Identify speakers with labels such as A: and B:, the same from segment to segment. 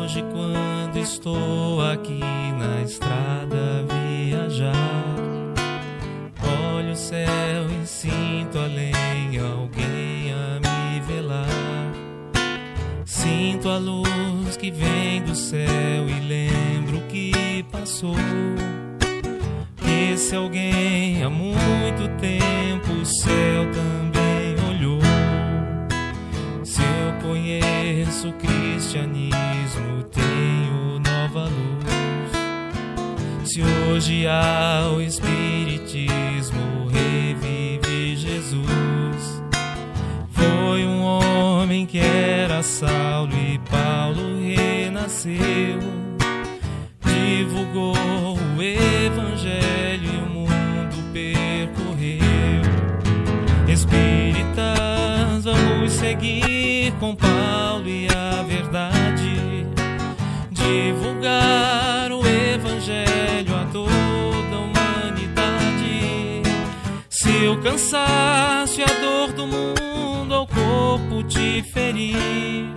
A: hoje, quando estou aqui na estrada a viajar, olho o céu e sinto além alguém a me velar. Sinto a luz que vem do céu e lembro que passou. Esse alguém há muito tempo o céu também olhou. Se eu conheço o cristianismo, tenho nova luz. Se hoje há o espiritismo, revive Jesus. Foi um homem que era Saulo e Paulo renasceu. Divulgou o evangelho e o mundo percorreu. Espíritas, vamos seguir com Paulo e a verdade, divulgar o evangelho a toda a humanidade. Se o cansaço e a dor do mundo ao corpo te ferir,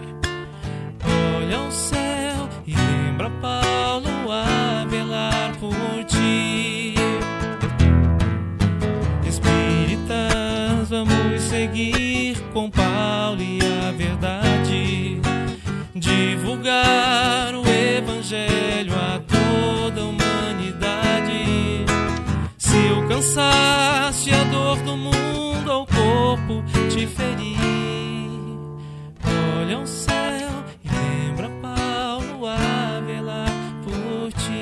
A: olha ao céu e lembra Paulo a velar por ti. Espíritas, vamos seguir com Paulo e a verdade, divulgar o evangelho a toda a humanidade. Se o cansaço e a dor do mundo ao corpo te ferir, olha ao céu e lembra Paulo a velar por ti.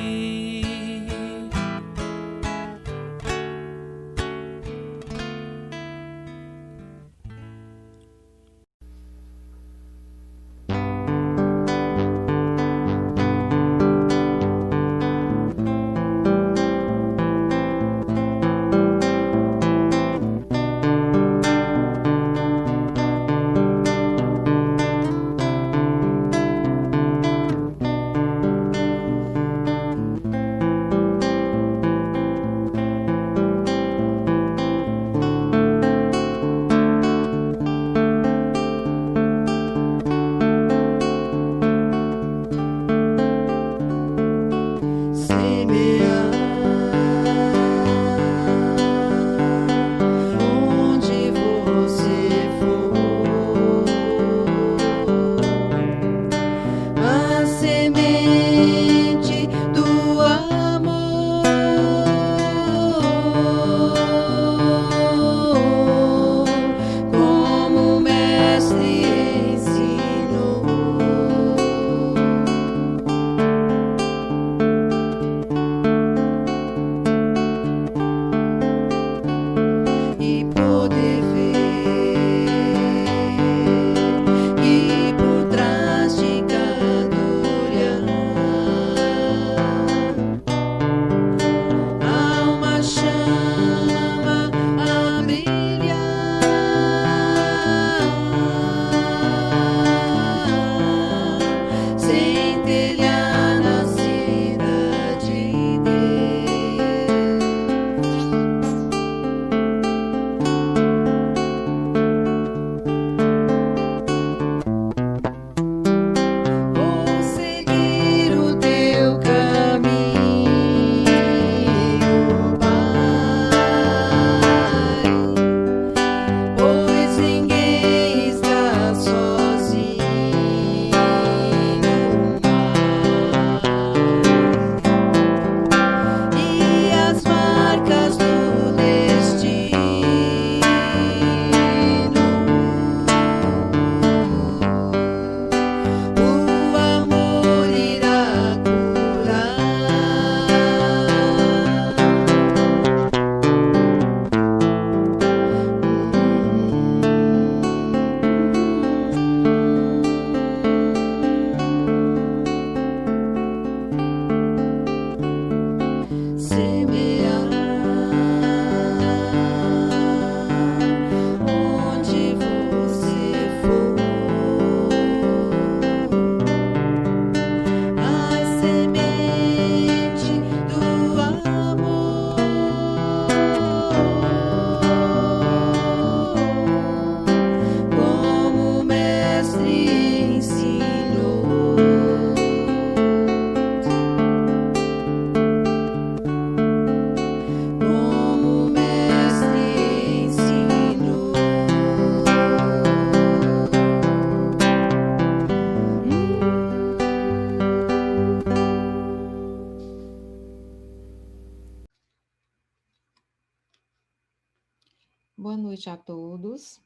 B: Boa noite a todos.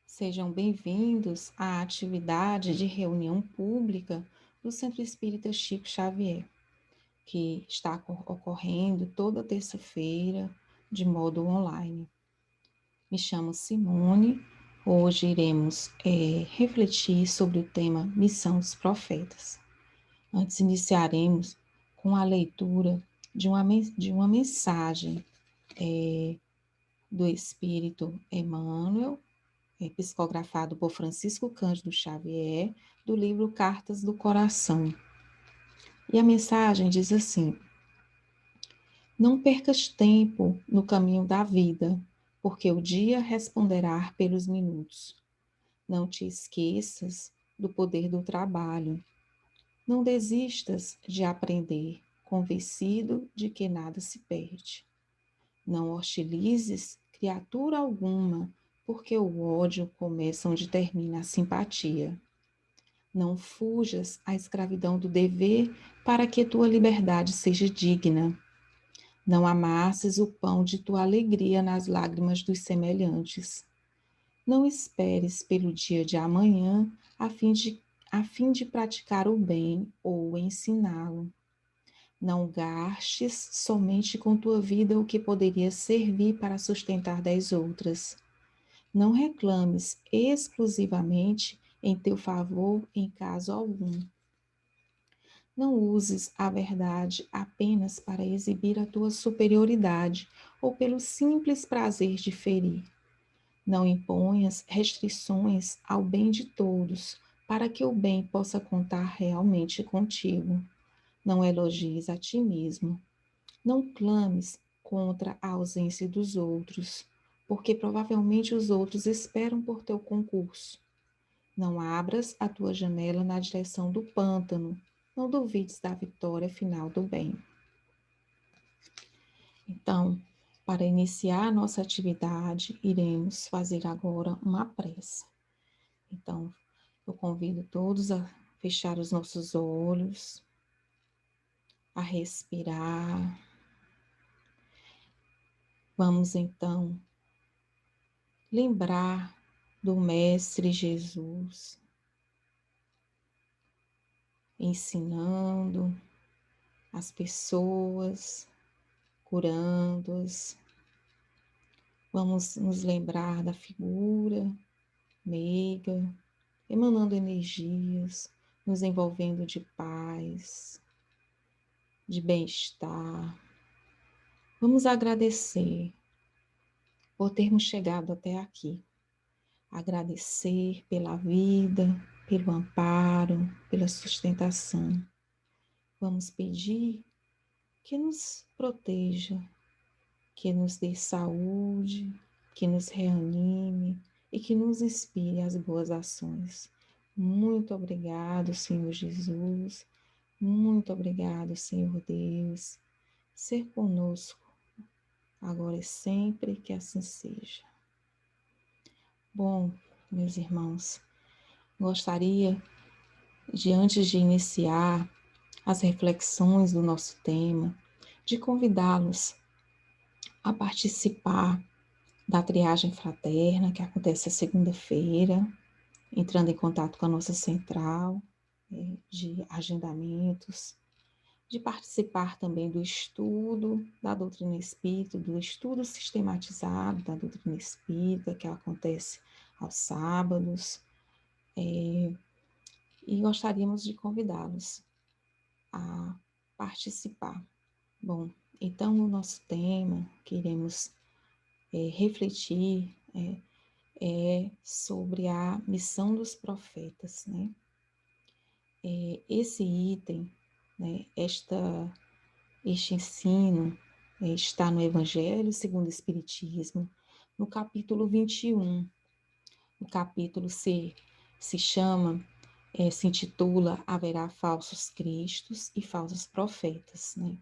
B: Sejam bem-vindos à atividade de reunião pública do Centro Espírita Chico Xavier, que está ocorrendo toda terça-feira de modo online. Me chamo Simone. Hoje iremos refletir sobre o tema Missão dos Profetas. Antes iniciaremos com a leitura de uma mensagem do Espírito Emmanuel, psicografado por Francisco Cândido Xavier, do livro Cartas do Coração. E a mensagem diz assim: não percas tempo no caminho da vida, porque o dia responderá pelos minutos. Não te esqueças do poder do trabalho. Não desistas de aprender, convencido de que nada se perde. Não hostilizes criatura alguma, porque o ódio começa onde termina a simpatia. Não fujas à escravidão do dever para que tua liberdade seja digna. Não amasses o pão de tua alegria nas lágrimas dos semelhantes. Não esperes pelo dia de amanhã a fim de praticar o bem ou ensiná-lo. Não gastes somente com tua vida o que poderia servir para sustentar 10 outras. Não reclames exclusivamente em teu favor em caso algum. Não uses a verdade apenas para exibir a tua superioridade ou pelo simples prazer de ferir. Não imponhas restrições ao bem de todos, para que o bem possa contar realmente contigo. Não elogies a ti mesmo. Não clames contra a ausência dos outros, porque provavelmente os outros esperam por teu concurso. Não abras a tua janela na direção do pântano. Não duvides da vitória final do bem. Então, para iniciar a nossa atividade, iremos fazer agora uma prece. Então, eu convido todos a fechar os nossos olhos, a respirar. Vamos então lembrar do Mestre Jesus, ensinando as pessoas, curando-as. Vamos nos lembrar da figura meiga, emanando energias, nos envolvendo de paz, de bem-estar. Vamos agradecer por termos chegado até aqui. Agradecer pela vida, pelo amparo, pela sustentação. Vamos pedir que nos proteja, que nos dê saúde, que nos reanime e que nos inspire às boas ações. Muito obrigado, Senhor Jesus. Muito obrigado, Senhor Deus. Ser conosco, agora e sempre, que assim seja. Bom, meus irmãos, gostaria de, antes de iniciar as reflexões do nosso tema, de convidá-los a participar da triagem fraterna, que acontece a segunda-feira, entrando em contato com a nossa central de agendamentos, de participar também do estudo da doutrina espírita, do estudo sistematizado da doutrina espírita, que acontece aos sábados, e gostaríamos de convidá-los a participar. Bom, então o nosso tema que iremos refletir é sobre a missão dos profetas, né? Esse item, né, este ensino está no Evangelho segundo o Espiritismo, no capítulo 21. O capítulo se intitula Haverá falsos cristos e falsos profetas, né?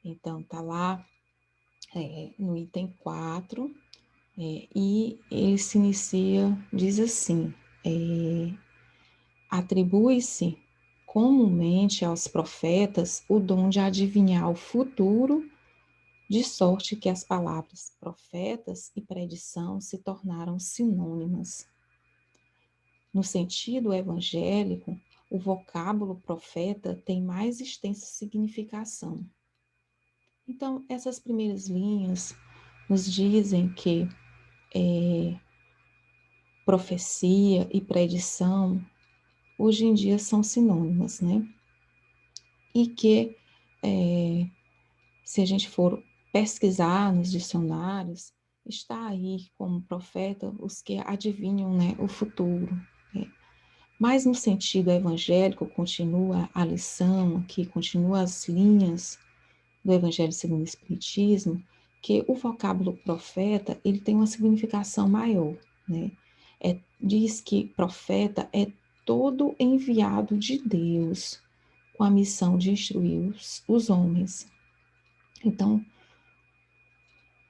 B: Então, está lá no item 4, e ele se inicia, diz assim, atribui-se comumente aos profetas o dom de adivinhar o futuro de sorte que as palavras profetas e predição se tornaram sinônimas. No sentido evangélico, o vocábulo profeta tem mais extensa significação. Então, essas primeiras linhas nos dizem que profecia e predição hoje em dia são sinônimas, né? E que, se a gente for pesquisar nos dicionários, está aí como profeta os que adivinham, né, o futuro. Né? Mas no sentido evangélico, continua a lição aqui, continua as linhas do Evangelho segundo o Espiritismo, que o vocábulo profeta, ele tem uma significação maior, né? Diz que profeta é todo enviado de Deus com a missão de instruir os homens. Então,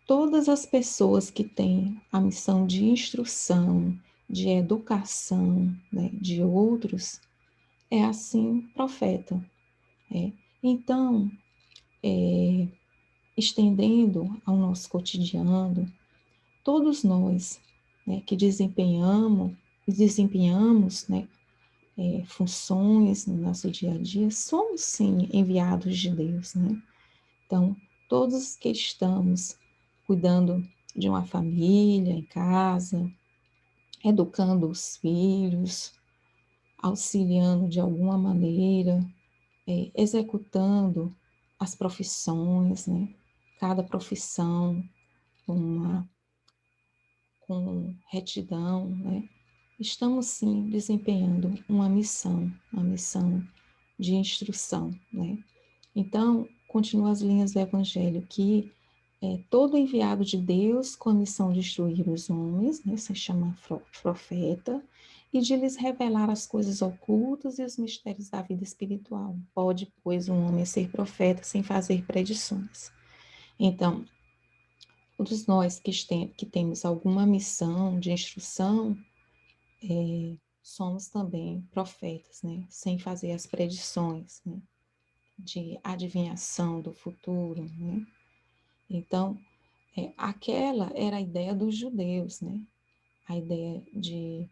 B: todas as pessoas que têm a missão de instrução, de educação, né, de outros, é assim profeta. Né? Então, estendendo ao nosso cotidiano, todos nós, né, que desempenhamos, né, funções no nosso dia a dia, somos sim enviados de Deus, né? Então, todos que estamos cuidando de uma família em casa, educando os filhos, auxiliando de alguma maneira, executando as profissões, né? Cada profissão com retidão, né? Estamos sim desempenhando uma missão de instrução, né? Então, continua as linhas do Evangelho que todo enviado de Deus com a missão de instruir os homens, né? Se chama profeta, e de lhes revelar as coisas ocultas e os mistérios da vida espiritual. Pode, pois, um homem ser profeta sem fazer predições. Então, todos nós que temos alguma missão de instrução, somos também profetas, né? Sem fazer as predições, né? De adivinhação do futuro, né? Então, aquela era a ideia dos judeus, né? A ideia de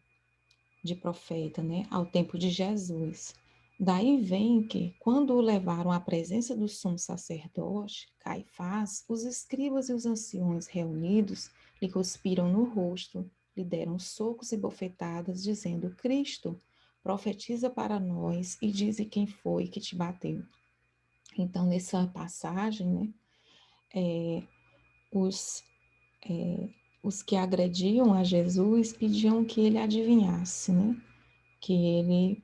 B: profeta, né? Ao tempo de Jesus. Daí vem que, quando o levaram à presença do sumo sacerdote, Caifás, os escribas e os anciões reunidos lhe cuspiram no rosto, lhe deram socos e bofetadas, dizendo: Cristo, profetiza para nós e dize quem foi que te bateu. Então, nessa passagem, né, os, os que agrediam a Jesus pediam que ele adivinhasse, né, que ele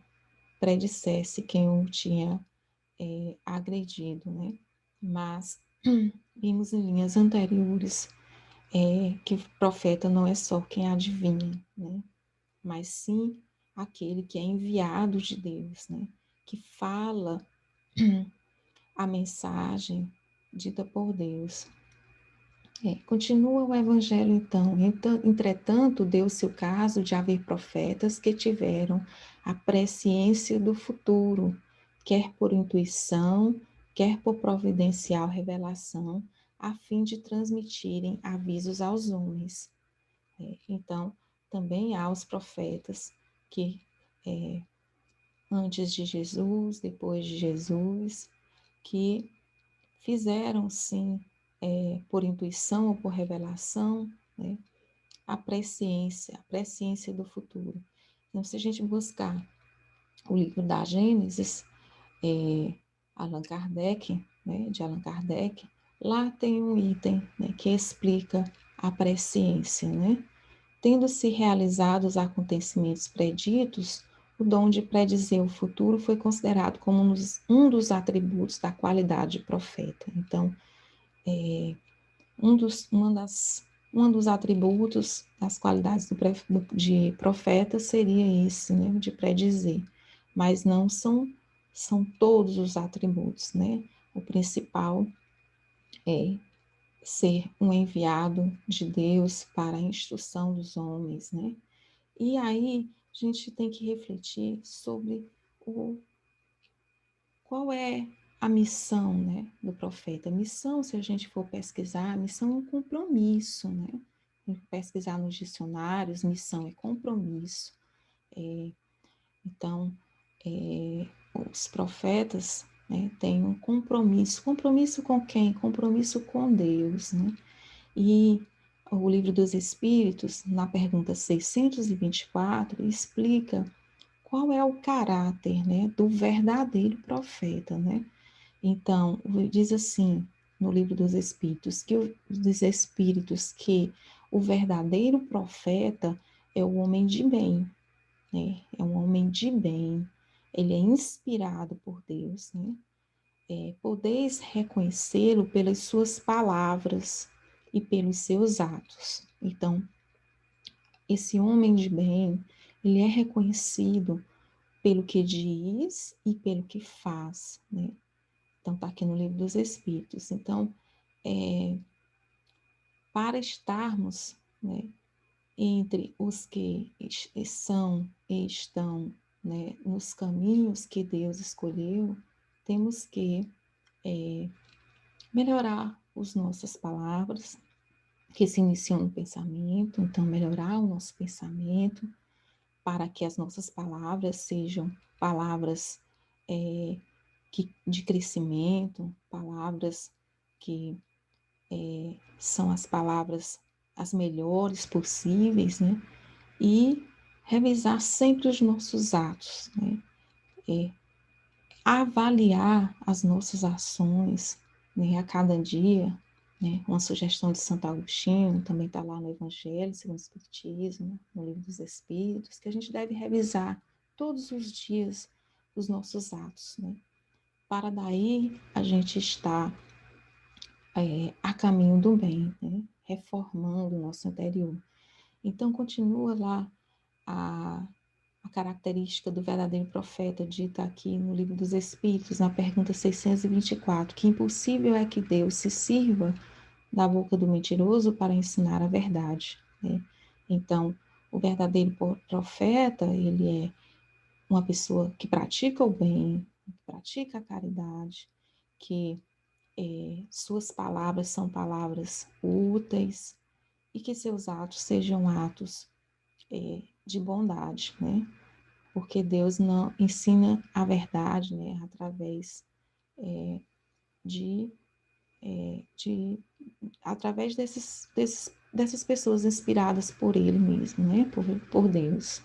B: predissesse quem o tinha agredido, né? Mas vimos em linhas anteriores que o profeta não é só quem adivinha, né? Mas sim aquele que é enviado de Deus, né? Que fala a mensagem dita por Deus. Continua o Evangelho, então. Entretanto, deu-se o caso de haver profetas que tiveram a presciência do futuro, quer por intuição, quer por providencial revelação, a fim de transmitirem avisos aos homens. Então, também há os profetas que, antes de Jesus, depois de Jesus, que fizeram, sim, por intuição ou por revelação, né, a presciência do futuro. Então, se a gente buscar o livro da Gênesis, Allan Kardec, né, de Allan Kardec, lá tem um item, né, que explica a presciência, né? Tendo-se realizado os acontecimentos preditos, o dom de predizer o futuro foi considerado como um dos atributos da qualidade de profeta. Então, um dos atributos das qualidades de profeta seria esse, né, de predizer, mas não são todos os atributos, né? O principal é ser um enviado de Deus para a instrução dos homens, né? E aí a gente tem que refletir sobre qual é a missão, né, do profeta. Missão, se a gente for pesquisar, missão é um compromisso, né? Pesquisar nos dicionários, missão é compromisso. Então, os profetas, né, têm um compromisso. Compromisso com quem? Compromisso com Deus, né? E o Livro dos Espíritos, na pergunta 624, explica qual é o caráter, né, do verdadeiro profeta, né? Então, diz assim, no Livro dos Espíritos, que o verdadeiro profeta é o homem de bem, né? É um homem de bem, ele é inspirado por Deus, né? Podeis reconhecê-lo pelas suas palavras e pelos seus atos. Então, esse homem de bem, ele é reconhecido pelo que diz e pelo que faz, né? Então, está aqui no Livro dos Espíritos. Então, para estarmos, né, entre os que são e estão, né, nos caminhos que Deus escolheu, temos que melhorar as nossas palavras, que se iniciam no pensamento, então melhorar o nosso pensamento, para que as nossas palavras sejam palavras de crescimento, palavras que são as palavras as melhores possíveis, né? E revisar sempre os nossos atos, né? Avaliar as nossas ações, né, a cada dia, né? Uma sugestão de Santo Agostinho, também está lá no Evangelho segundo o Espiritismo, no Livro dos Espíritos, que a gente deve revisar todos os dias os nossos atos, né? Para daí a gente estar a caminho do bem, né? Reformando o nosso interior. Então, continua lá a característica do verdadeiro profeta, dita aqui no Livro dos Espíritos, na pergunta 624, que impossível é que Deus se sirva da boca do mentiroso para ensinar a verdade, né? Então, o verdadeiro profeta, ele é uma pessoa que pratica o bem, que pratica a caridade, que suas palavras são palavras úteis e que seus atos sejam atos de bondade, né? Porque Deus não ensina a verdade, né? Através de, através dessas pessoas inspiradas por Ele mesmo, né? Por Deus.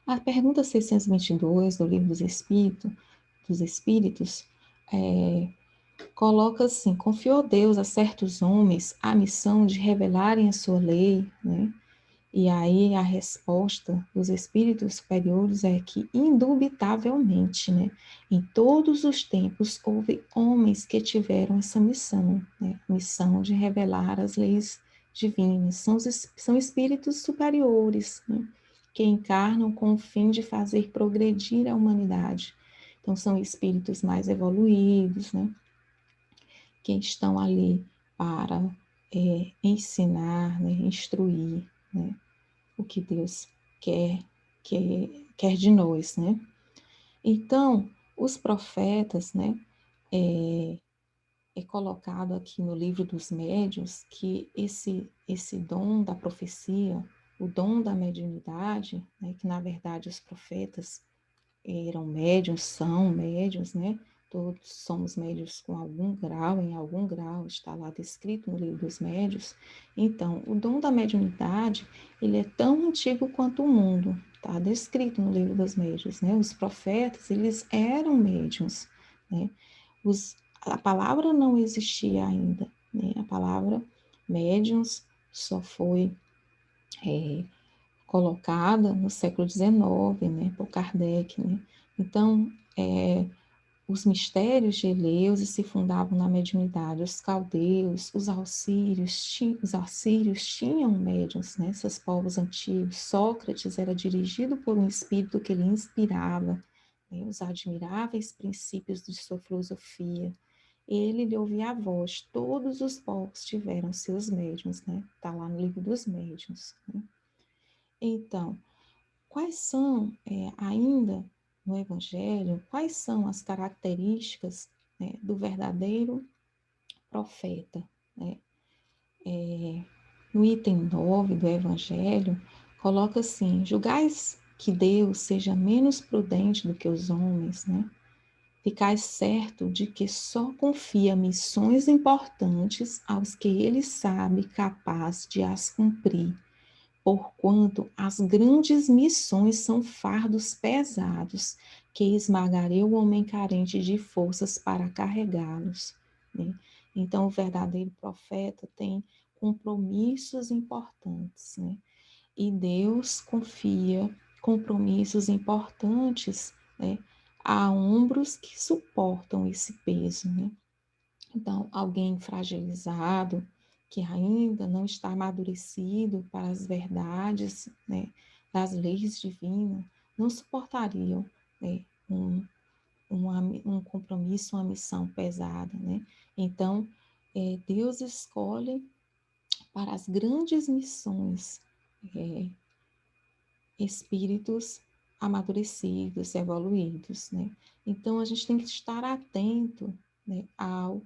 B: A pergunta 622 do Livro dos Espíritos coloca assim: confiou Deus a certos homens a missão de revelarem a sua lei, né? E aí a resposta dos espíritos superiores é que, indubitavelmente, né, em todos os tempos houve homens que tiveram essa missão, né, missão de revelar as leis divinas. São espíritos superiores, né, que encarnam com o fim de fazer progredir a humanidade. Então, são espíritos mais evoluídos, né, que estão ali para ensinar, né, instruir, né, o que Deus quer de nós, né? Então, os profetas, né, é colocado aqui no Livro dos Médiuns que esse dom da profecia, o dom da mediunidade, né, que na verdade os profetas eram médiuns, são médiuns, né? Todos somos médiuns com algum grau, em algum grau, está lá descrito no Livro dos Médiuns. Então, o dom da mediunidade, ele é tão antigo quanto o mundo, está descrito no Livro dos Médiuns, né? Os profetas, eles eram médiuns, né? A palavra não existia ainda, né? A palavra médiuns só foi colocada no século XIX, né, por Kardec, né? Então, os mistérios de Eleusis se fundavam na mediunidade. Os caldeus, os assírios tinham médiuns, né, esses povos antigos. Sócrates era dirigido por um espírito que lhe inspirava, né, os admiráveis princípios de sua filosofia. Ele lhe ouvia a voz. Todos os povos tiveram seus médiuns, né? Está lá no Livro dos Médiuns, né? Então, quais são ainda, no Evangelho quais são as características, né, do verdadeiro profeta, né? No item 9 do Evangelho, coloca assim: julgais que Deus seja menos prudente do que os homens, né? Ficais certo de que só confia missões importantes aos que ele sabe capaz de as cumprir, porquanto as grandes missões são fardos pesados que esmagarei o homem carente de forças para carregá-los, né? Então, o verdadeiro profeta tem compromissos importantes, né? E Deus confia compromissos importantes, né, a ombros que suportam esse peso, né? Então, alguém fragilizado, que ainda não está amadurecido para as verdades, né, das leis divinas, não suportariam, né, um compromisso, uma missão pesada, né? Então, Deus escolhe para as grandes missões espíritos amadurecidos, evoluídos, né? Então, a gente tem que estar atento, né, ao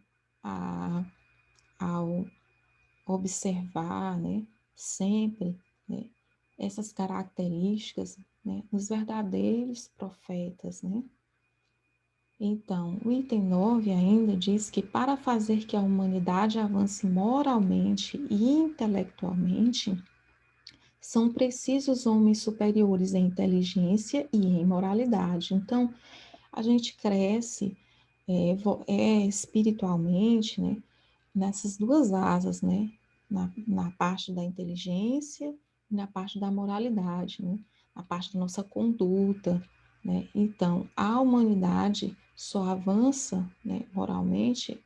B: observar, né, sempre, né, essas características, né, nos verdadeiros profetas, né? Então, o item 9 ainda diz que para fazer que a humanidade avance moralmente e intelectualmente, são precisos homens superiores em inteligência e em moralidade. Então, a gente cresce espiritualmente, né, nessas duas asas, né, na parte da inteligência e na parte da moralidade, né, na parte da nossa conduta, né. Então, a humanidade só avança, né, moralmente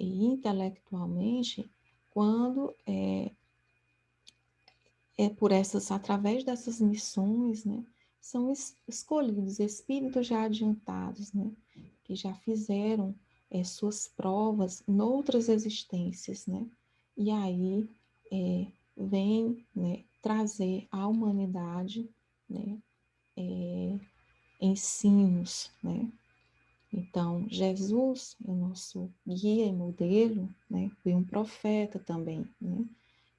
B: e intelectualmente quando através dessas missões, né, são escolhidos espíritos já adiantados, né, que já fizeram suas provas noutras existências, né, e aí vem, né, trazer à humanidade, né, ensinos, né. Então, Jesus, o nosso guia e modelo, né, foi um profeta também, né.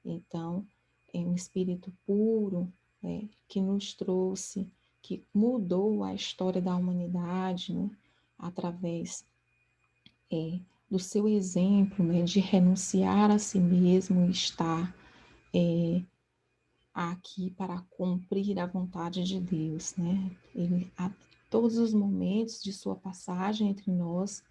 B: Então, é um espírito puro, né, que nos trouxe, que mudou a história da humanidade, né, através do seu exemplo, né, de renunciar a si mesmo e estar aqui para cumprir a vontade de Deus, né? Ele, a todos os momentos de sua passagem entre nós,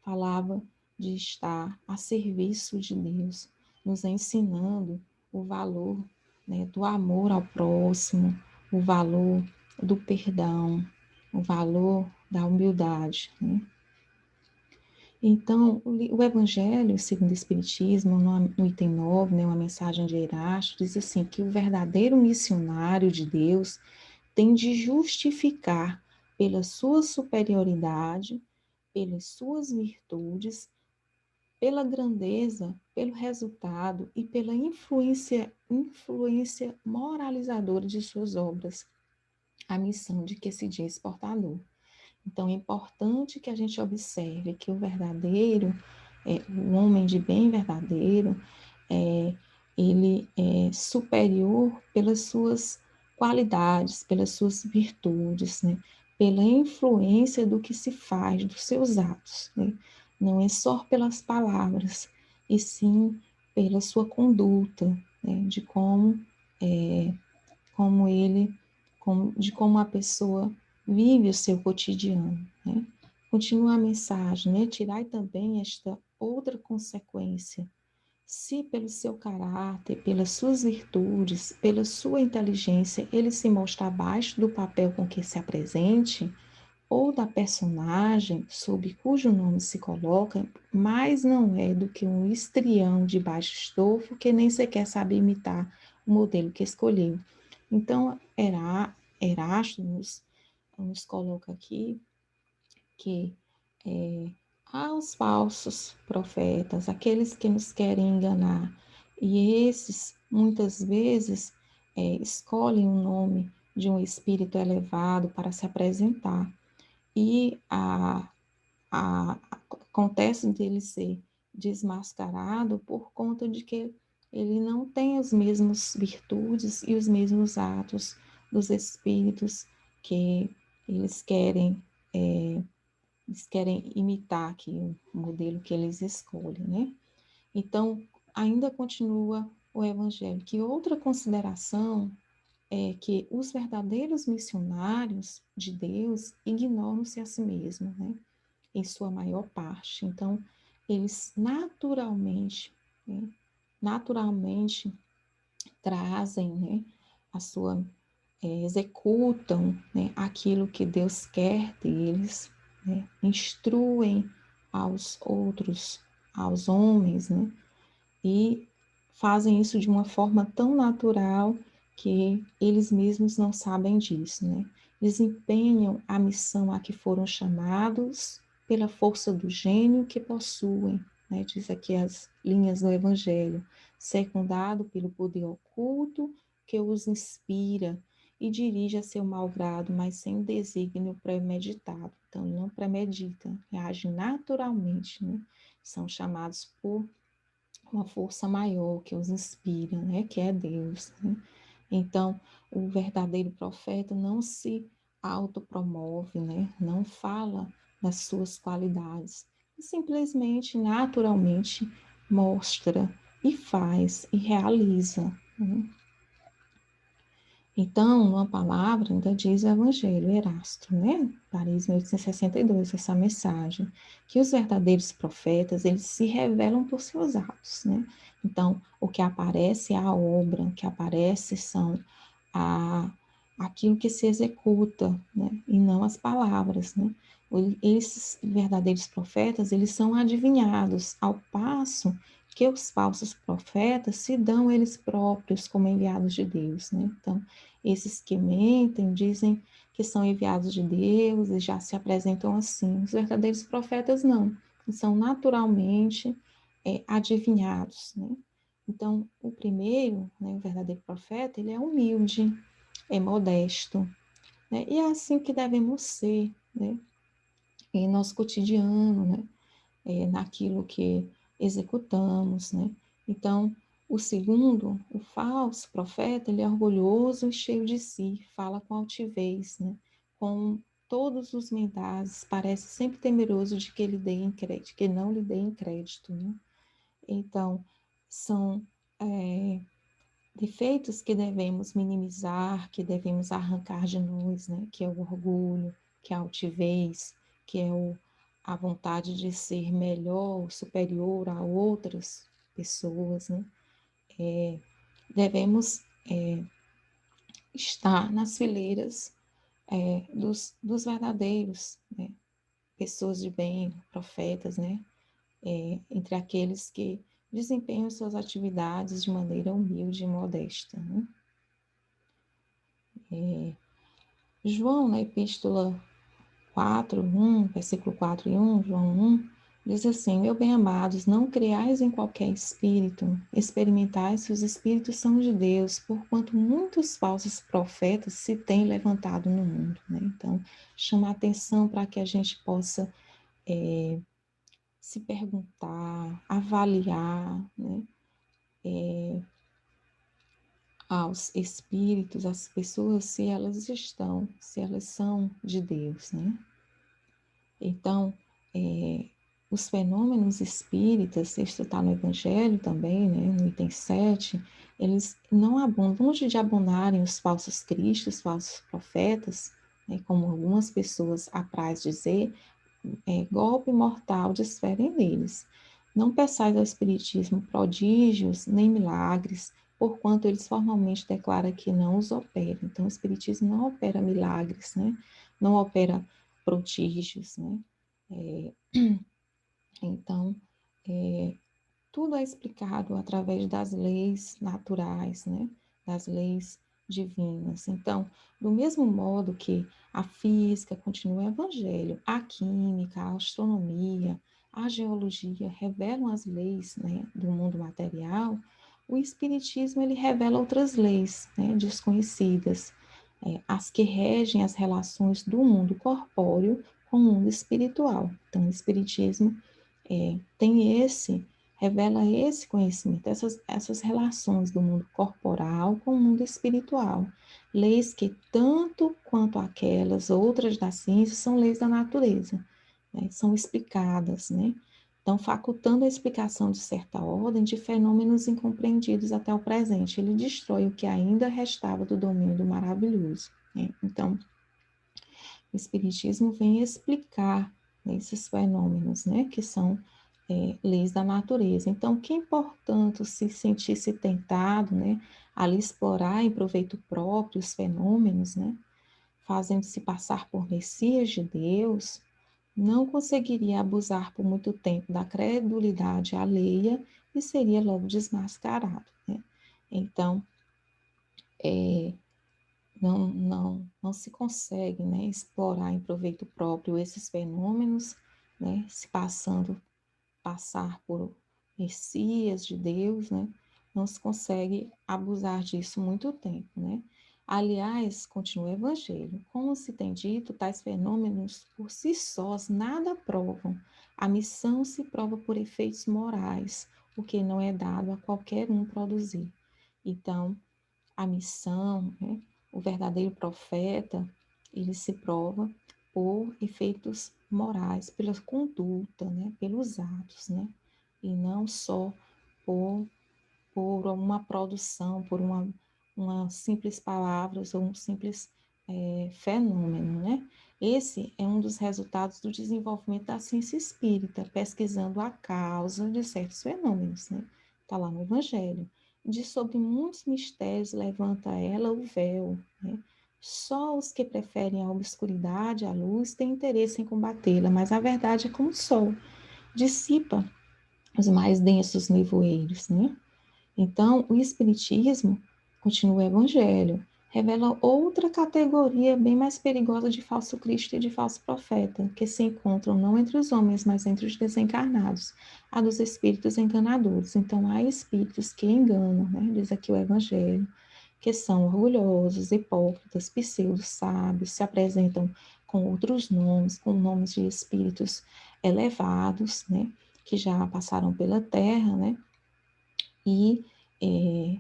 B: falava de estar a serviço de Deus, nos ensinando o valor, né, do amor ao próximo, o valor do perdão, o valor da humildade, né? Então, o Evangelho, segundo o Espiritismo, no item 9, né, uma mensagem de Erasto, diz assim, que o verdadeiro missionário de Deus tem de justificar pela sua superioridade, pelas suas virtudes, pela grandeza, pelo resultado e pela influência moralizadora de suas obras, a missão de que se diz portador. Então, é importante que a gente observe que o verdadeiro, o homem de bem verdadeiro, ele é superior pelas suas qualidades, pelas suas virtudes, né? Pela influência do que se faz, dos seus atos, né? Não é só pelas palavras, e sim pela sua conduta, né? De como ele, de como a pessoa vive o seu cotidiano, né? Continua a mensagem, né? Tirai também esta outra consequência. Se pelo seu caráter, pelas suas virtudes, pela sua inteligência, ele se mostra abaixo do papel com que se apresente, ou da personagem sob cujo nome se coloca, mais não é do que um histrião de baixo estofo que nem sequer sabe imitar o modelo que escolheu. Então, Erasto nos coloca aqui que há os falsos profetas, aqueles que nos querem enganar, e esses, muitas vezes, escolhem um nome de um espírito elevado para se apresentar. E acontece dele ser desmascarado por conta de que ele não tem as mesmas virtudes e os mesmos atos dos espíritos que eles querem, eles querem imitar aqui o modelo que eles escolhem, né? Então, ainda continua o Evangelho. Que outra consideração é que os verdadeiros missionários de Deus ignoram-se a si mesmos, né? Em sua maior parte. Então, eles naturalmente trazem, né, a sua, executam, né, aquilo que Deus quer deles, né, instruem aos outros, aos homens, né, e fazem isso de uma forma tão natural que eles mesmos não sabem disso, né? Desempenham a missão a que foram chamados pela força do gênio que possuem, né? Diz aqui as linhas do Evangelho, secundado pelo poder oculto que os inspira e dirige a seu malgrado, mas sem desígnio premeditado. Então, não premedita, age naturalmente, né? São chamados por uma força maior que os inspira, né? Que é Deus, né? Então, o verdadeiro profeta não se autopromove, né? Não fala das suas qualidades, simplesmente, naturalmente, mostra e faz e realiza, né? Então, numa palavra, ainda diz o Evangelho, Erasto, né? Paris, 1862, essa mensagem, que os verdadeiros profetas, eles se revelam por seus atos, né? Então, o que aparece é a obra, o que aparece são a, aquilo que se executa, né? E não as palavras, né? Esses verdadeiros profetas, eles são adivinhados, ao passo que os falsos profetas se dão eles próprios como enviados de Deus, né? Então, esses que mentem dizem que são enviados de Deus e já se apresentam assim. Os verdadeiros profetas não, são naturalmente adivinhados, né? Então, o primeiro, né, o verdadeiro profeta, ele é humilde, é modesto, né? E é assim que devemos ser, né? Em nosso cotidiano, né? Naquilo que executamos, né? Então, o segundo, o falso profeta, ele é orgulhoso e cheio de si, fala com altivez, né? Com todos os mendazes, parece sempre temeroso de que ele dê em crédito, que não lhe dê em crédito, né? Então, são defeitos que devemos minimizar, que devemos arrancar de nós, né? Que é o orgulho, que é a altivez, que é a vontade de ser melhor, superior a outras pessoas, né? Devemos estar nas fileiras dos verdadeiros, né? Pessoas de bem, profetas, né? Entre aqueles que desempenham suas atividades de maneira humilde e modesta, né? João, na epístola versículo 4 e 1, João 1, diz assim: Meu bem-amados, não creais em qualquer espírito, experimentai se os espíritos são de Deus, porquanto muitos falsos profetas se têm levantado no mundo, né? Então, chama a atenção para que a gente possa se perguntar, avaliar, né? Aos espíritos, às pessoas, se elas são de Deus, né? Então, os fenômenos espíritas, isso está no Evangelho também, né, no item 7, eles não abundam, longe de abundarem os falsos cristos, os falsos profetas, né, como algumas pessoas apraz dizer, golpe mortal desferem neles. Não peçais ao Espiritismo prodígios nem milagres, porquanto eles formalmente declaram que não os opera. Então, o Espiritismo não opera milagres, né? Não opera prodígios, né? Então, tudo é explicado através das leis naturais, né? Das leis divinas. Então, do mesmo modo que a física continua o evangelho, a química, a astronomia, a geologia revelam as leis, né, do mundo material, o espiritismo ele revela outras leis, né, desconhecidas, as que regem as relações do mundo corpóreo com o mundo espiritual. Então, o Espiritismo revela esse conhecimento, essas relações do mundo corporal com o mundo espiritual. Leis que, tanto quanto aquelas outras da ciência, são leis da natureza, né? São explicadas, né? Então, facultando a explicação de certa ordem de fenômenos incompreendidos até o presente. Ele destrói o que ainda restava do domínio do maravilhoso, né? Então, o Espiritismo vem explicar, né, esses fenômenos, né, que são leis da natureza. Então, que é importante se sentir-se tentado, né, a lhe explorar em proveito próprio os fenômenos, né, fazendo-se passar por messias de Deus, não conseguiria abusar por muito tempo da credulidade alheia e seria logo desmascarado, né? Então, não se consegue, né, explorar em proveito próprio esses fenômenos, né, se passar por messias de Deus, né, não se consegue abusar disso muito tempo, né. Aliás, continua o Evangelho, como se tem dito, tais fenômenos por si sós nada provam. A missão se prova por efeitos morais, o que não é dado a qualquer um produzir. Então, a missão, né, o verdadeiro profeta, ele se prova por efeitos morais, pela conduta, né, pelos atos, né, e não só por, por uma produção, por uma simples palavras ou um simples fenômeno, né? Esse é um dos resultados do desenvolvimento da ciência espírita, pesquisando a causa de certos fenômenos, né? Está lá no Evangelho. De sobre muitos mistérios levanta ela o véu, né? Só os que preferem a obscuridade, a luz, têm interesse em combatê-la, mas a verdade é como o sol, dissipa os mais densos nevoeiros, né? Então, o Espiritismo, continua o Evangelho, revela outra categoria bem mais perigosa de falso Cristo e de falso profeta, que se encontram não entre os homens, mas entre os desencarnados, a dos espíritos enganadores. Então, há espíritos que enganam, né? Diz aqui o Evangelho, que são orgulhosos, hipócritas, pseudo-sábios, se apresentam com outros nomes, com nomes de espíritos elevados, né? Que já passaram pela Terra, né? E, é,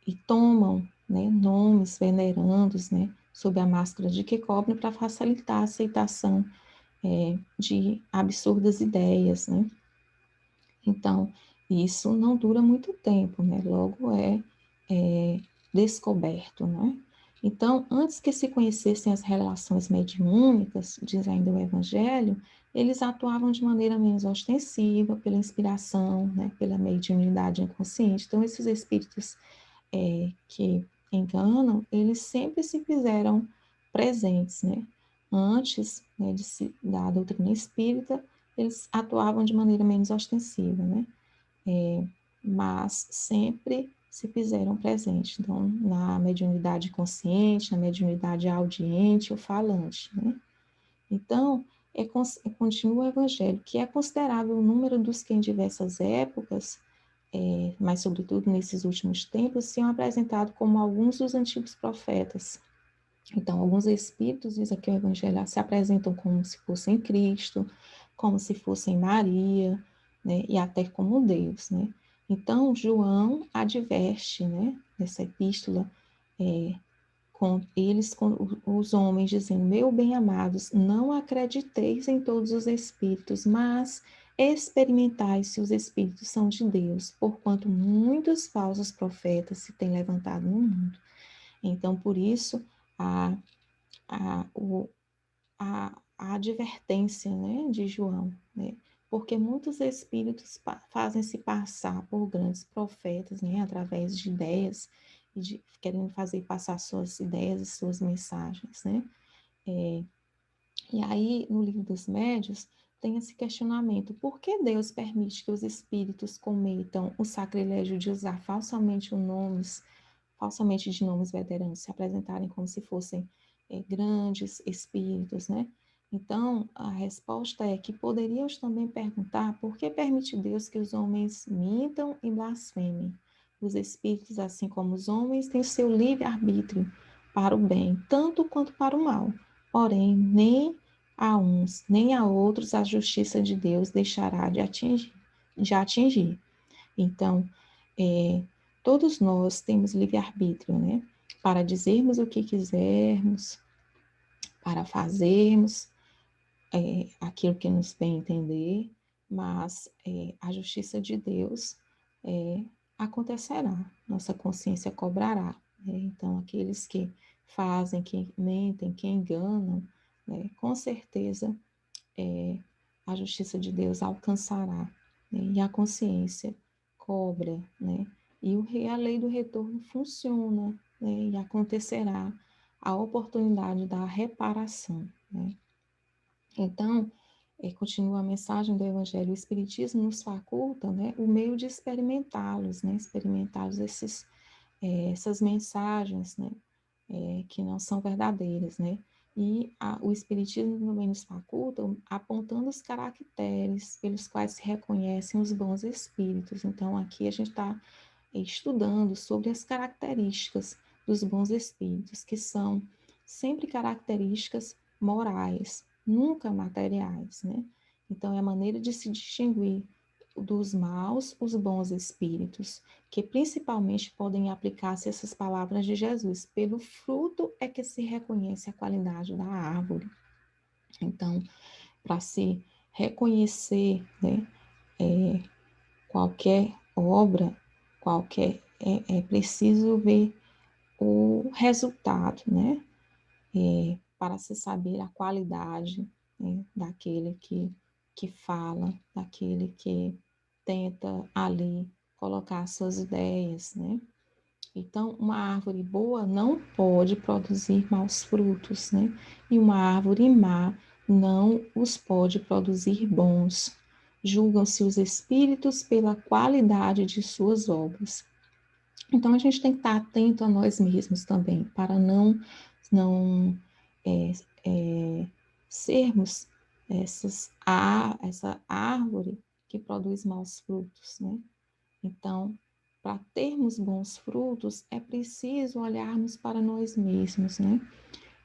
B: e tomam, né, nomes venerandos, né, sob a máscara de que cobrem para facilitar a aceitação de absurdas ideias, né? Então, isso não dura muito tempo, né? Logo é descoberto, né? Então, antes que se conhecessem as relações mediúnicas, diz ainda o Evangelho, eles atuavam de maneira menos ostensiva, pela inspiração, né? Pela mediunidade inconsciente. Então, esses espíritos que enganam, eles sempre se fizeram presentes, né? Antes, né, da doutrina espírita, eles atuavam de maneira menos ostensiva, né? Mas sempre se fizeram presentes. Então, na mediunidade consciente, na mediunidade audiente ou falante, né? Então, continua o Evangelho, que é considerável o número dos que em diversas épocas, mas sobretudo nesses últimos tempos, se são apresentados como alguns dos antigos profetas. Então, alguns espíritos, diz aqui o Evangelho, se apresentam como se fossem Cristo, como se fossem Maria, né, e até como Deus, né? Então, João adverte, né, nessa epístola, com os homens, dizendo: Meu bem-amados, não acrediteis em todos os espíritos, mas experimentai se os espíritos são de Deus, porquanto muitos falsos profetas se têm levantado no mundo. Então, por isso, a, a, o, a advertência, né, de João, né? Porque muitos espíritos fazem-se passar por grandes profetas, né, através de ideias, querendo fazer passar suas ideias e suas mensagens, né? E aí, no livro dos médios, tem esse questionamento: por que Deus permite que os espíritos cometam o sacrilégio de usar falsamente de nomes veteranos, se apresentarem como se fossem grandes espíritos, né? Então, a resposta é que poderíamos também perguntar por que permite Deus que os homens mintam e blasfemem. Os espíritos, assim como os homens, têm o seu livre-arbítrio, para o bem, tanto quanto para o mal. Porém, nem a uns, nem a outros a justiça de Deus deixará de atingir. Então, todos nós temos livre-arbítrio, né? Para dizermos o que quisermos, para fazermos aquilo que nos bem entender, mas a justiça de Deus acontecerá, nossa consciência cobrará. Né? Então, aqueles que fazem, que mentem, que enganam, né? Com certeza a justiça de Deus alcançará, né? E a consciência cobra, né? E a lei do retorno funciona, né? E acontecerá a oportunidade da reparação, né? Então, continua a mensagem do Evangelho, o Espiritismo nos faculta, né, o meio de experimentá-los, né, experimentá-los essas mensagens, né, que não são verdadeiras, né, e o Espiritismo também nos faculta apontando os caracteres pelos quais se reconhecem os bons espíritos. Então, aqui a gente está estudando sobre as características dos bons espíritos, que são sempre características morais, nunca materiais, né? Então, é a maneira de se distinguir dos maus, os bons espíritos, que principalmente podem aplicar-se essas palavras de Jesus. Pelo fruto é que se reconhece a qualidade da árvore. Então, para se reconhecer, né, qualquer obra, é preciso ver o resultado, né? Para se saber a qualidade, né, daquele que fala, daquele que tenta ali colocar suas ideias, né? Então, uma árvore boa não pode produzir maus frutos, né? E uma árvore má não os pode produzir bons. Julgam-se os espíritos pela qualidade de suas obras. Então, a gente tem que estar atento a nós mesmos também, para não é, é, sermos essa árvore que produz maus frutos, né? Então, para termos bons frutos, é preciso olharmos para nós mesmos, né?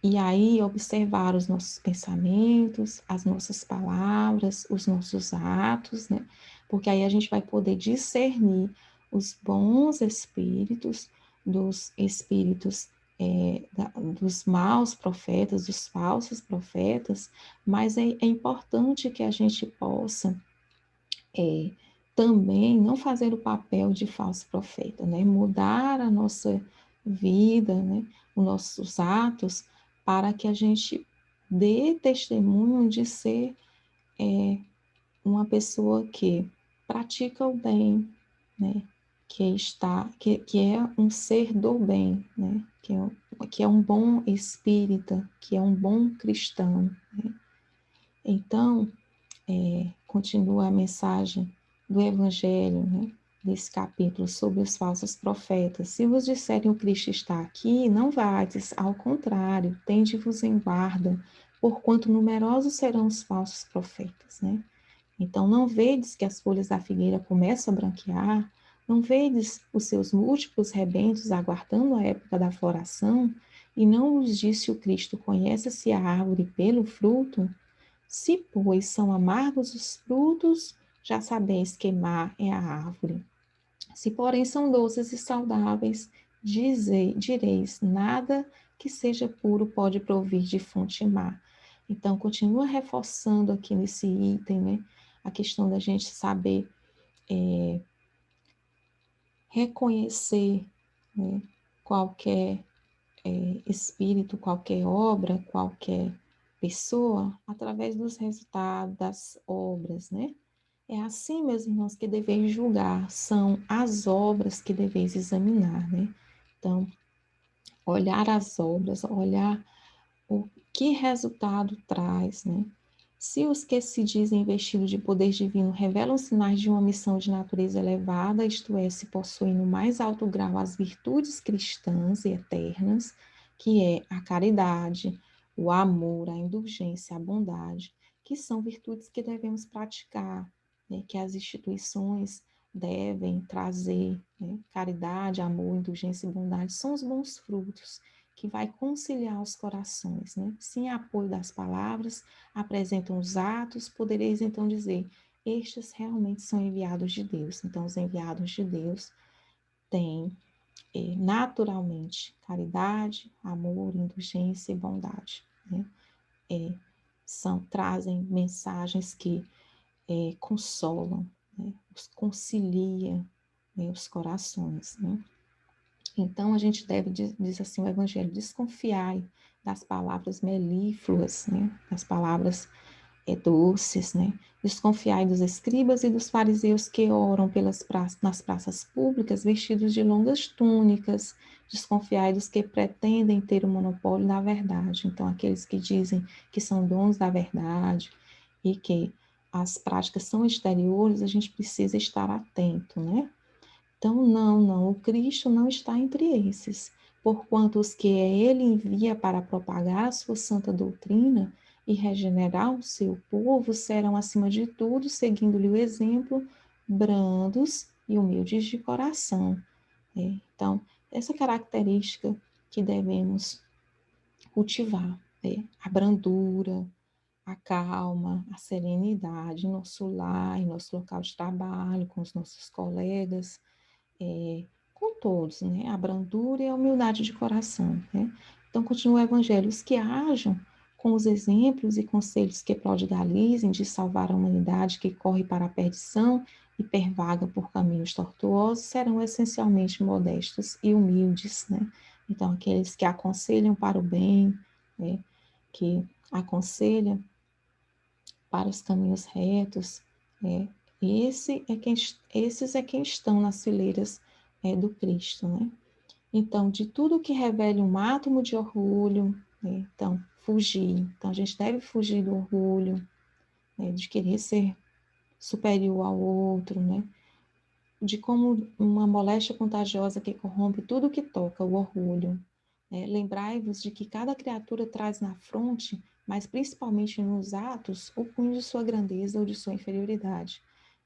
B: E aí observar os nossos pensamentos, as nossas palavras, os nossos atos, né? Porque aí a gente vai poder discernir os bons espíritos dos espíritos dos maus profetas, dos falsos profetas, mas é importante que a gente possa também não fazer o papel de falso profeta, né? Mudar a nossa vida, né? Os nossos atos, para que a gente dê testemunho de ser uma pessoa que pratica o bem, né? Que é um ser do bem, né? Que é um bom espírita, que é um bom cristão, né? Então, continua a mensagem do Evangelho, né, desse capítulo sobre os falsos profetas. Se vos disserem o Cristo está aqui, não vades, ao contrário, tende-vos em guarda, porquanto numerosos serão os falsos profetas, né? Então, não vedes que as folhas da figueira começam a branquear? Não vedes os seus múltiplos rebentos aguardando a época da floração? E não vos disse o Cristo, conhece-se a árvore pelo fruto? Se, pois, são amargos os frutos, já sabeis que má é a árvore. Se, porém, são doces e saudáveis, direis, nada que seja puro pode provir de fonte má. Então, continua reforçando aqui nesse item, né, a questão da gente saber reconhecer, né, qualquer espírito, qualquer obra, qualquer pessoa, através dos resultados das obras, né? É assim, meus irmãos, que deveis julgar, são as obras que deveis examinar, né? Então, olhar as obras, olhar o que resultado traz, né? Se os que se dizem investidos de poder divino revelam sinais de uma missão de natureza elevada, isto é, se possuem no mais alto grau as virtudes cristãs e eternas, que é a caridade, o amor, a indulgência, a bondade, que são virtudes que devemos praticar, né, que as instituições devem trazer, né? Caridade, amor, indulgência e bondade são os bons frutos que vai conciliar os corações, né? Sem apoio das palavras, apresentam os atos, podereis então dizer, estes realmente são enviados de Deus. Então, os enviados de Deus têm naturalmente caridade, amor, indulgência e bondade, né? Trazem mensagens que consolam, né? Concilia, né, os corações, né? Então, a gente deve, diz assim o Evangelho, desconfiar das palavras melífluas, né? Das palavras doces, né? Desconfiai dos escribas e dos fariseus que oram nas praças públicas vestidos de longas túnicas. Desconfiai dos que pretendem ter o monopólio da verdade. Então, aqueles que dizem que são donos da verdade e que as práticas são exteriores, a gente precisa estar atento, né? Então, não, o Cristo não está entre esses, porquanto os que ele envia para propagar a sua santa doutrina e regenerar o seu povo serão, acima de tudo, seguindo-lhe o exemplo, brandos e humildes de coração. Então, essa característica que devemos cultivar, a brandura, a calma, a serenidade em nosso lar, em nosso local de trabalho, com os nossos colegas, com todos, né? A brandura e a humildade de coração, né? Então, continua o Evangelho, os que ajam com os exemplos e conselhos que prodigalizem de salvar a humanidade que corre para a perdição e pervaga por caminhos tortuosos, serão essencialmente modestos e humildes, né? Então, aqueles que aconselham para o bem, né? Que aconselham para os caminhos retos, né? Esses é quem estão nas fileiras do Cristo, né? Então, de tudo que revele um átomo de orgulho, né? Então, fugir. Então, a gente deve fugir do orgulho, né? De querer ser superior ao outro, né? De como uma moléstia contagiosa que corrompe tudo que toca, o orgulho. Lembrai-vos de que cada criatura traz na fronte, mas principalmente nos atos, o cunho de sua grandeza ou de sua inferioridade.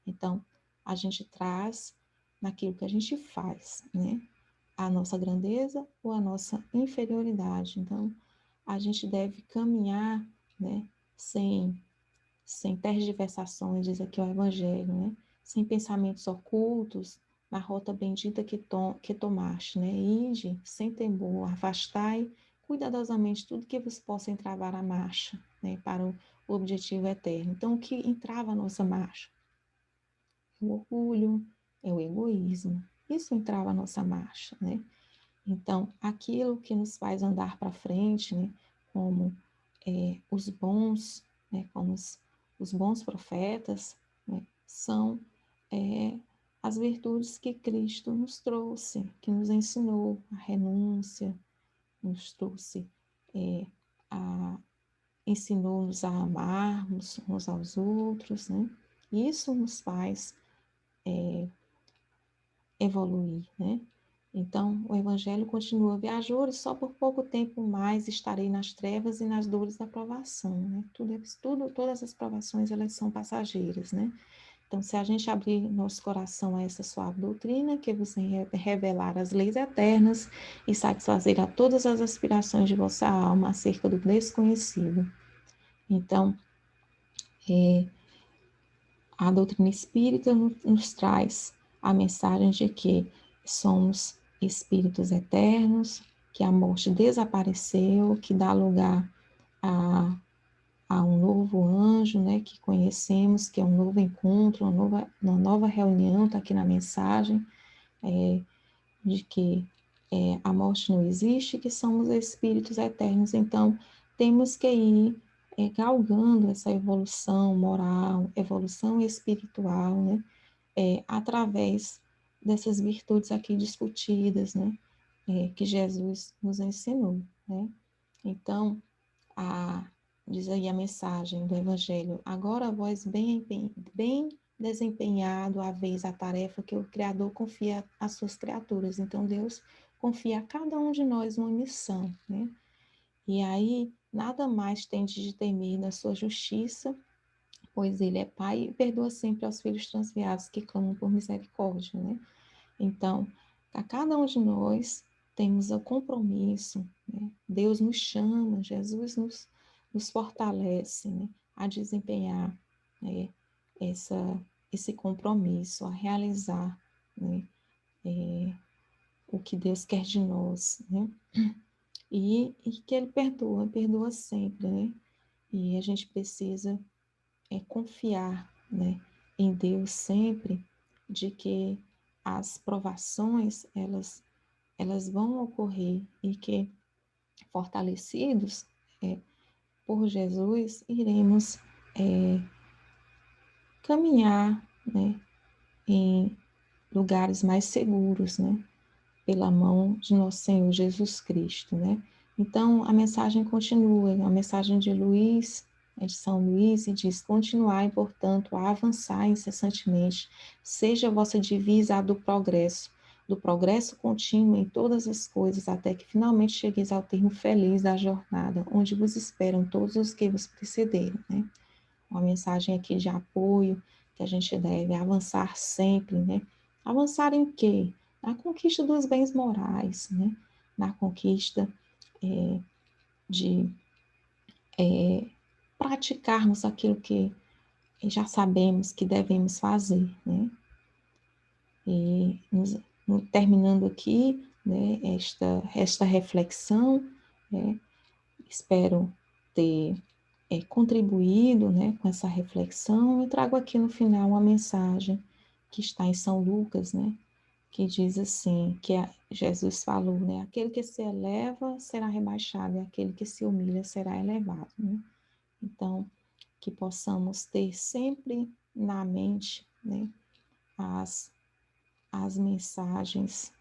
B: Então, a gente traz naquilo que a gente faz, né? A nossa grandeza ou a nossa inferioridade. Então, a gente deve caminhar, né? Sem tergiversações, diz aqui o Evangelho, né? Sem pensamentos ocultos, na rota bendita que tomaste, né? Ide, sem temor, afastai cuidadosamente tudo que vos possa entravar a marcha, né? Para o objetivo eterno. Então, o que entrava a nossa marcha? O orgulho, é o egoísmo. Isso entrava a nossa marcha, né? Então, aquilo que nos faz andar para frente, né? Como os bons, né? Como os bons profetas, né? São as virtudes que Cristo nos trouxe, que nos ensinou a renúncia, nos trouxe ensinou-nos a amarmos uns aos outros, né? Isso nos faz evoluir, né? Então, o Evangelho continua, viajores, só por pouco tempo mais estarei nas trevas e nas dores da provação, né? Todas as provações, elas são passageiras, né? Então, se a gente abrir nosso coração a essa suave doutrina, que vos revelar as leis eternas e satisfazer a todas as aspirações de vossa alma acerca do desconhecido. Então, a doutrina espírita nos traz a mensagem de que somos espíritos eternos, que a morte desapareceu, que dá lugar a um novo anjo, né, que conhecemos, que é um novo encontro, uma nova reunião, está aqui na mensagem, de que a morte não existe, que somos espíritos eternos. Então, temos que ir galgando essa evolução moral, evolução espiritual, né, através dessas virtudes aqui discutidas, né, que Jesus nos ensinou, né. Então, diz aí a mensagem do Evangelho, agora vós bem desempenhado haveis a tarefa que o Criador confia às suas criaturas. Então, Deus confia a cada um de nós uma missão, né? E aí, nada mais tende de temer da sua justiça, pois Ele é Pai e perdoa sempre aos filhos transviados que clamam por misericórdia, né? Então, a cada um de nós temos o compromisso, né? Deus nos chama, Jesus nos fortalece, né? A desempenhar, né? Esse compromisso, a realizar, né? O que Deus quer de nós, né? E que Ele perdoa sempre, né? E a gente precisa confiar, né, em Deus sempre, de que as provações, elas vão ocorrer e que, fortalecidos por Jesus, iremos caminhar, né, em lugares mais seguros, né, pela mão de nosso Senhor Jesus Cristo, né. Então, a mensagem continua, a mensagem de São Luís, e diz: continuai, portanto, a avançar incessantemente, seja a vossa divisa a do progresso contínuo em todas as coisas, até que finalmente chegueis ao termo feliz da jornada, onde vos esperam todos os que vos precederam, né? Uma mensagem aqui de apoio, que a gente deve avançar sempre, né? Avançar em quê? Na conquista dos bens morais, né? Na conquista de praticarmos aquilo que já sabemos que devemos fazer, né? E terminando aqui, né, esta reflexão, né, espero ter contribuído, né, com essa reflexão, e trago aqui no final uma mensagem que está em São Lucas, né, que diz assim, que Jesus falou, né, aquele que se eleva será rebaixado, e aquele que se humilha será elevado, né? Então, que possamos ter sempre na mente, né, as mensagens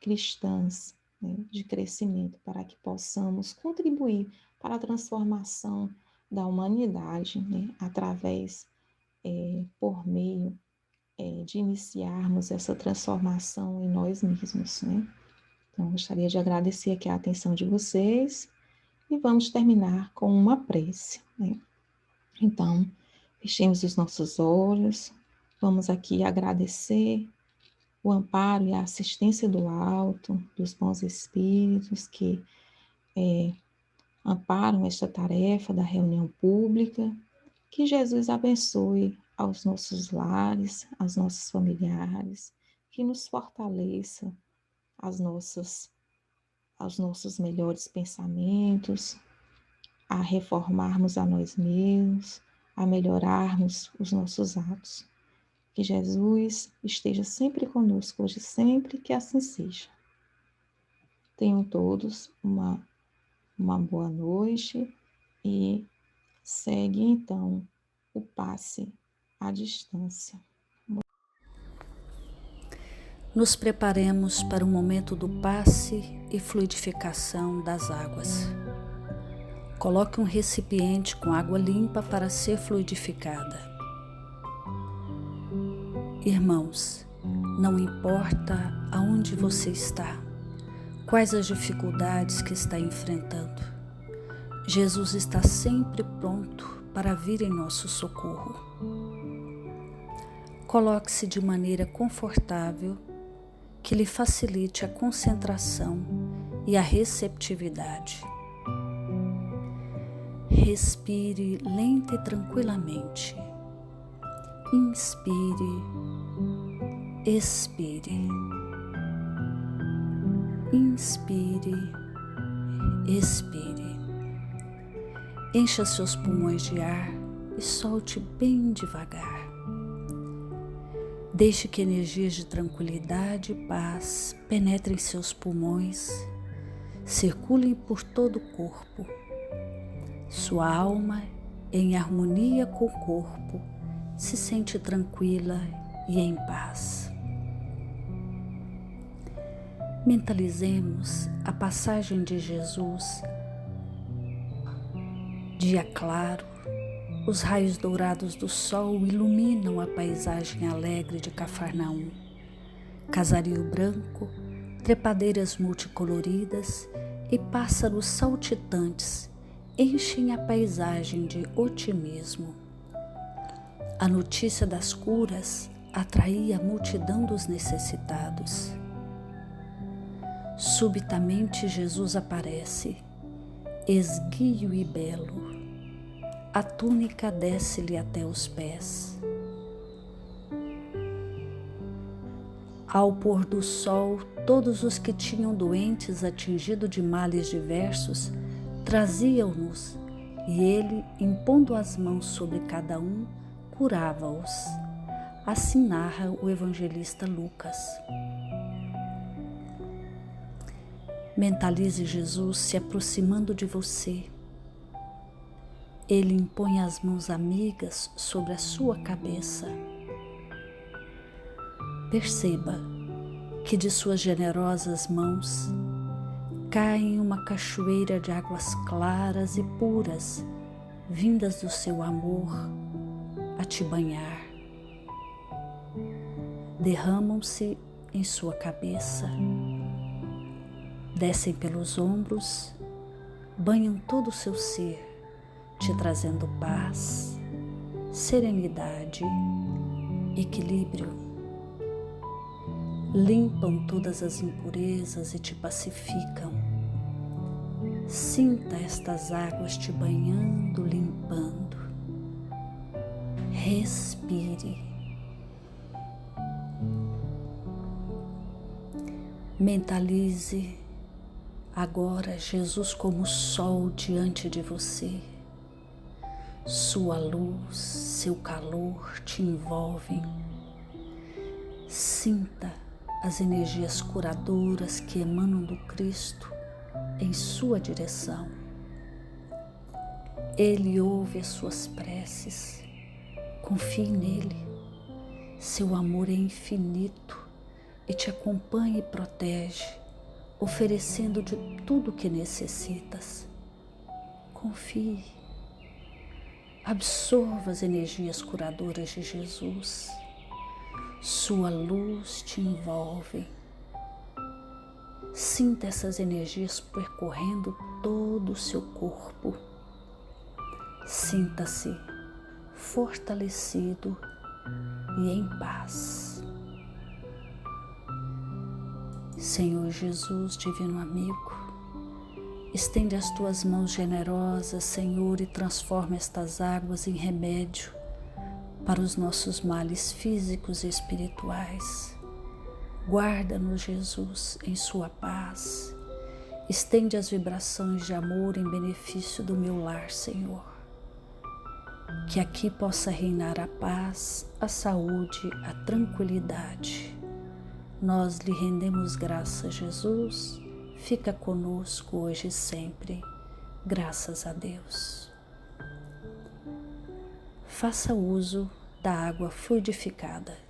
B: cristãs, né, de crescimento, para que possamos contribuir para a transformação da humanidade, né, através, por meio de iniciarmos essa transformação em nós mesmos, né? Então, gostaria de agradecer aqui a atenção de vocês e vamos terminar com uma prece, né? Então, fechemos os nossos olhos, vamos aqui agradecer o amparo e a assistência do alto, dos bons espíritos que amparam esta tarefa da reunião pública. Que Jesus abençoe aos nossos lares, aos nossos familiares, que nos fortaleça aos nossos melhores pensamentos, a reformarmos a nós mesmos, a melhorarmos os nossos atos. Que Jesus esteja sempre conosco, hoje e sempre, que assim seja. Tenham todos uma boa noite e segue então o passe à distância.
C: Nos preparemos para o momento do passe e fluidificação das águas. Coloque um recipiente com água limpa para ser fluidificada. Irmãos, não importa aonde você está, quais as dificuldades que está enfrentando, Jesus está sempre pronto para vir em nosso socorro. Coloque-se de maneira confortável, que lhe facilite a concentração e a receptividade. Respire lenta e tranquilamente. Inspire, expire. Inspire, expire. Encha seus pulmões de ar e solte bem devagar. Deixe que energias de tranquilidade e paz penetrem seus pulmões, circulem por todo o corpo. Sua alma, em harmonia com o corpo, se sente tranquila e em paz. Mentalizemos a passagem de Jesus. Dia claro, os raios dourados do sol iluminam a paisagem alegre de Cafarnaum. Casario branco, trepadeiras multicoloridas e pássaros saltitantes enchem a paisagem de otimismo. A notícia das curas atraía a multidão dos necessitados. Subitamente Jesus aparece, esguio e belo. A túnica desce-lhe até os pés. Ao pôr do sol, todos os que tinham doentes atingidos de males diversos traziam-nos, e ele, impondo as mãos sobre cada um, curava-os. Assim narra o evangelista Lucas. Mentalize Jesus se aproximando de você. Ele impõe as mãos amigas sobre a sua cabeça. Perceba que de suas generosas mãos cai uma cachoeira de águas claras e puras, vindas do seu amor a te banhar. Derramam-se em sua cabeça, descem pelos ombros, banham todo o seu ser, te trazendo paz, serenidade, equilíbrio. Limpam todas as impurezas e te pacificam. Sinta estas águas te banhando, limpando. Respire. Mentalize agora Jesus como sol diante de você. Sua luz, seu calor te envolvem. Sinta as energias curadoras que emanam do Cristo em sua direção. Ele ouve as suas preces. Confie nele. Seu amor é infinito e te acompanha e protege, oferecendo de tudo o que necessitas. Confie. Absorva as energias curadoras de Jesus. Sua luz te envolve. Sinta essas energias percorrendo todo o seu corpo. Sinta-se fortalecido e em paz. Senhor Jesus, divino amigo, estende as tuas mãos generosas, Senhor, e transforma estas águas em remédio para os nossos males físicos e espirituais. Guarda-nos, Jesus, em sua paz. Estende as vibrações de amor em benefício do meu lar, Senhor. Que aqui possa reinar a paz, a saúde, a tranquilidade. Nós lhe rendemos graças, Jesus. Fica conosco hoje e sempre. Graças a Deus. Faça uso da água fluidificada.